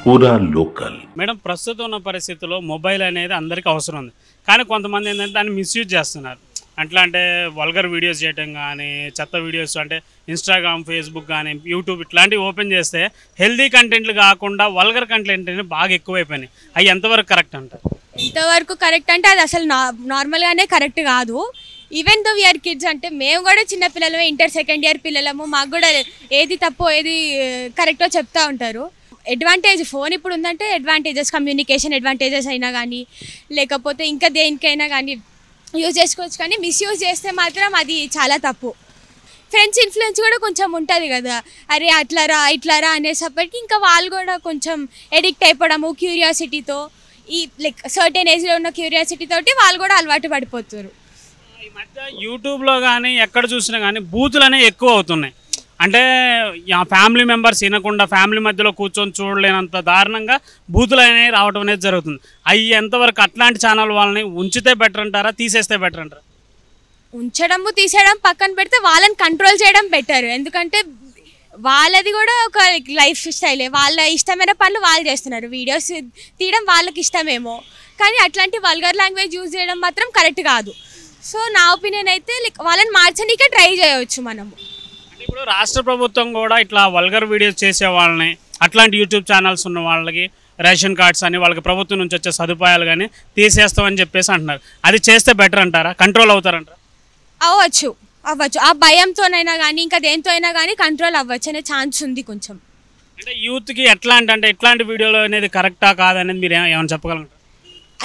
పూరా local. Madam, ప్రస్తుతం ఉన్న పరిస్థితుల్లో మొబైల్ అనేది అందరికీ అవసరం ఉంది, కానీ కొంతమంది ఏంటంటే దాన్ని మిస్యూజ్ చేస్తున్నారు. అట్లా అంటే వల్గర్ వీడియోస్ చేయటం కానీ, చెత్త వీడియోస్ అంటే ఇన్స్టాగ్రామ్, ఫేస్బుక్ కానీ, యూట్యూబ్ ఇట్లాంటివి ఓపెన్ చేస్తే హెల్దీ కంటెంట్లు కాకుండా వల్గర్ కంటెంట్ అనేది బాగా ఎక్కువైపోయినాయి. అవి ఎంతవరకు కరెక్ట్ అంటారు? ఎంతవరకు కరెక్ట్ అంటే అది అసలు నార్మల్గానే కరెక్ట్ కాదు. ఈవెన్ దో వీఆర్ కిడ్స్, అంటే మేము కూడా చిన్నపిల్లలమే, ఇంటర్ సెకండ్ ఇయర్ పిల్లలము, మాకు కూడా ఏది తప్పో ఏది కరెక్టో చెప్తూ ఉంటారు. అడ్వాంటేజ్ ఫోన్ ఇప్పుడు ఉందంటే అడ్వాంటేజెస్, కమ్యూనికేషన్ అడ్వాంటేజెస్ అయినా కానీ, లేకపోతే ఇంకా దేనికైనా కానీ యూజ్ చేసుకోవచ్చు. కానీ మిస్యూజ్ చేస్తే మాత్రం అది చాలా తప్పు. ఫ్రెండ్స్ ఇన్ఫ్లుయెన్స్ కూడా కొంచెం ఉంటుంది కదా, అరే అట్లారా ఇట్లారా అనేసప్పటికి ఇంకా వాళ్ళు కూడా కొంచెం ఎడిక్ట్ అయిపోవడము క్యూరియాసిటీతో, ఈ లైక్ సర్టెన్ ఏజ్లో ఉన్న క్యూరియాసిటీ తోటి వాళ్ళు కూడా అలవాటు పడిపోతారు. ఈ మధ్య యూట్యూబ్లో కానీ ఎక్కడ చూసినా కానీ బూతులు అనేవి ఎక్కువ అవుతున్నాయి. అంటే ఫ్యామిలీ మెంబర్స్ వినకుండా ఫ్యామిలీ మధ్యలో కూర్చొని చూడలేనంత దారుణంగా బూతులు అనేవి రావడం అనేది జరుగుతుంది. అవి ఎంతవరకు అట్లాంటి ఛానల్ వాళ్ళని ఉంచితే బెటర్ అంటారా, తీసేస్తే బెటర్ అంటారా? ఉంచడము తీసేయడం పక్కన పెడితే వాళ్ళని కంట్రోల్ చేయడం బెటర్. ఎందుకంటే వాళ్ళది కూడా ఒక లైఫ్ స్టైలే, వాళ్ళ ఇష్టమైన పనులు వాళ్ళు చేస్తున్నారు. వీడియోస్ తీయడం వాళ్ళకి ఇష్టమేమో, కానీ అట్లాంటి వల్గర్ లాంగ్వేజ్ యూజ్ చేయడం మాత్రం కరెక్ట్ కాదు. సో నా ఒపీనియన్ అయితే లైక్ వాళ్ళని మార్చడానికే ట్రై చేయవచ్చు మనము. ఇప్పుడు రాష్ట్ర ప్రభుత్వం కూడా ఇట్లా వల్గర్ వీడియోస్ చేసే వాళ్ళని, అట్లాంటి యూట్యూబ్ ఛానల్స్ ఉన్న వాళ్ళకి రేషన్ కార్డ్స్ అని వాళ్ళకి ప్రభుత్వం నుంచి వచ్చే సదుపాయాలు కానీ తీసేస్తామని చెప్పేసి అంటున్నారు. అది చేస్తే బెటర్ అంటారా, కంట్రోల్ అవుతారంటారా? అవ్వచ్చు. ఆ భయంతోనైనా కానీ ఇంకా దేంతో అయినా కానీ కంట్రోల్ అవ్వచ్చు అనే ఛాన్స్ ఉంది కొంచెం. అంటే యూత్కి అంటే ఎట్లాంటి వీడియోలు అనేది కరెక్టా కాదనేది మీరు ఏమైనా చెప్పగలరు?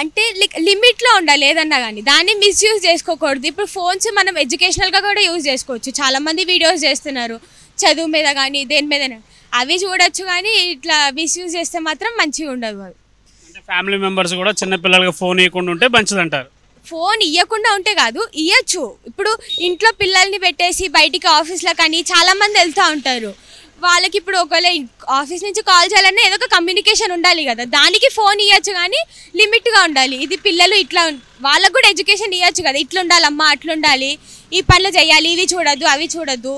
అంటే లైక్ లిమిట్లో ఉండాలి ఏదన్నా కానీ, దాన్ని మిస్యూజ్ చేసుకోకూడదు. ఇప్పుడు ఫోన్స్ మనం ఎడ్యుకేషనల్గా కూడా యూజ్ చేసుకోవచ్చు. చాలామంది వీడియోస్ చేస్తున్నారు చదువు మీద కానీ దేని మీద, అవి చూడొచ్చు. కానీ ఇట్లా మిస్యూజ్ చేస్తే మాత్రం మంచిగా ఉండదు. అంటే ఫ్యామిలీ మెంబర్స్ కూడా చిన్నపిల్లలకి ఫోన్ ఇవ్వకుండా ఉంటే మంచిదంటారు? ఫోన్ ఇవ్వకుండా ఉంటే కాదు, ఇవ్వచ్చు. ఇప్పుడు ఇంట్లో పిల్లల్ని పెట్టేసి బయటికి ఆఫీస్లో కానీ చాలామంది వెళ్తూ ఉంటారు. వాళ్ళకి ఇప్పుడు ఒకవేళ ఆఫీస్ నుంచి కాల్ చేయాలన్నా ఏదో ఒక కమ్యూనికేషన్ ఉండాలి కదా, దానికి ఫోన్ ఇవ్వచ్చు. కానీ లిమిట్గా ఉండాలి. ఇది పిల్లలు ఇట్లా వాళ్ళకు కూడా ఎడ్యుకేషన్ ఇవ్వచ్చు కదా, ఇట్లా ఉండాలమ్మా, అట్లుండాలి, ఈ పనులు చేయాలి, ఇవి చూడద్దు అవి చూడద్దు,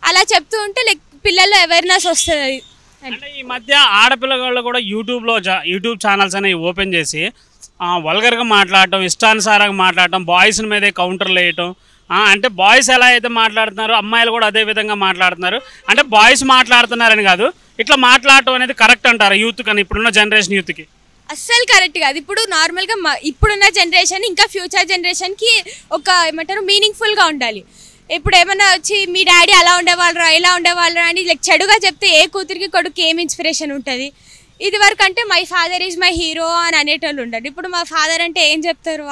అలా చెప్తూ ఉంటే లైక్ పిల్లల్లో అవేర్నెస్ వస్తుంది. అంటే ఈ మధ్య ఆడపిల్లగాళ్ళు కూడా యూట్యూబ్ ఛానల్స్ అనేవి ఓపెన్ చేసి వల్గర్గా మాట్లాడటం, ఇష్టానుసారంగా మాట్లాడటం, బాయ్స్ మీదే కౌంటర్లు వేయటం. అంటే బాయ్స్ ఎలా అయితే మాట్లాడుతున్నారో అమ్మాయిలు కూడా అదే విధంగా మాట్లాడుతున్నారు. అంటే బాయ్స్ మాట్లాడుతున్నారని కాదు, ఇట్లా మాట్లాడటం అనేది కరెక్ట్ అంటారు యూత్ కానీ, ఇప్పుడున్న జనరేషన్ యూత్కి? అస్సలు కరెక్ట్ కాదు. ఇప్పుడు నార్మల్గా ఇప్పుడున్న జనరేషన్ ఇంకా ఫ్యూచర్ జనరేషన్కి ఒక ఏమంటారు మీనింగ్ఫుల్గా ఉండాలి. ఇప్పుడు ఏమన్నా వచ్చి మీ డాడీ అలా ఉండేవాళ్ళరా ఇలా వాళ్ళరా అని లైక్ చెడుగా చెప్తే ఏ కూతురికి కొడుకు ఏం ఇన్స్పిరేషన్ ఉంటుంది? ఇది వరకు అంటే my father is my hero అని అనేటోళ్ళు ఉంటారు. ఇప్పుడు మా ఫాదర్ అంటే ఏం చెప్తారు?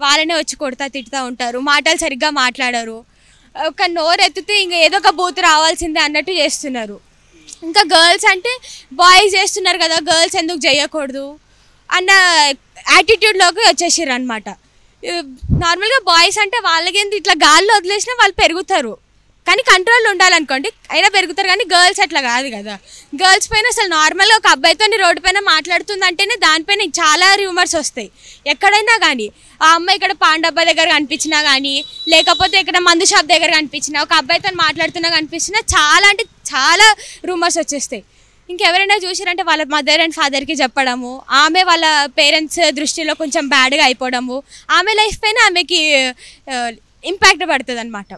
వాళ్ళనే వచ్చి కొడతా తిడుతూ ఉంటారు, మాటలు సరిగ్గా మాట్లాడరు, ఒక నోరు ఎత్తితే ఇంకా ఏదో ఒక బూత్ రావాల్సిందే అన్నట్టు చేస్తున్నారు. ఇంకా గర్ల్స్ అంటే బాయ్స్ చేస్తున్నారు కదా, గర్ల్స్ ఎందుకు చేయకూడదు అన్న యాటిట్యూడ్లోకి వచ్చేసారు అనమాట. నార్మల్గా బాయ్స్ అంటే వాళ్ళకి ఇట్లా గాల్లో వదిలేసినా వాళ్ళు పెరుగుతారు, కానీ కంట్రోల్ ఉండాలనుకోండి అయినా పెరుగుతారు. కానీ గర్ల్స్ అట్లా కాదు కదా. గర్ల్స్ పైన అసలు నార్మల్గా ఒక అబ్బాయితో రోడ్డు పైన మాట్లాడుతుందంటేనే దానిపైన చాలా రూమర్స్ వస్తాయి ఎక్కడైనా కానీ. ఆ అమ్మాయి ఇక్కడ పాండబ్బా దగ్గర కనిపించినా కానీ, లేకపోతే ఇక్కడ మందు షాప్ దగ్గర కనిపించినా, ఒక అబ్బాయితో మాట్లాడుతున్నా కనిపించినా చాలా అంటే చాలా రూమర్స్ వచ్చేస్తాయి. ఇంకెవరైనా చూసారంటే వాళ్ళ మదర్ అండ్ ఫాదర్కి చెప్పడము, ఆమె వాళ్ళ పేరెంట్స్ దృష్టిలో కొంచెం బ్యాడ్గా అయిపోవడము, ఆమె లైఫ్ పైన ఆమెకి ఇంపాక్ట్ పడుతుంది అనమాట.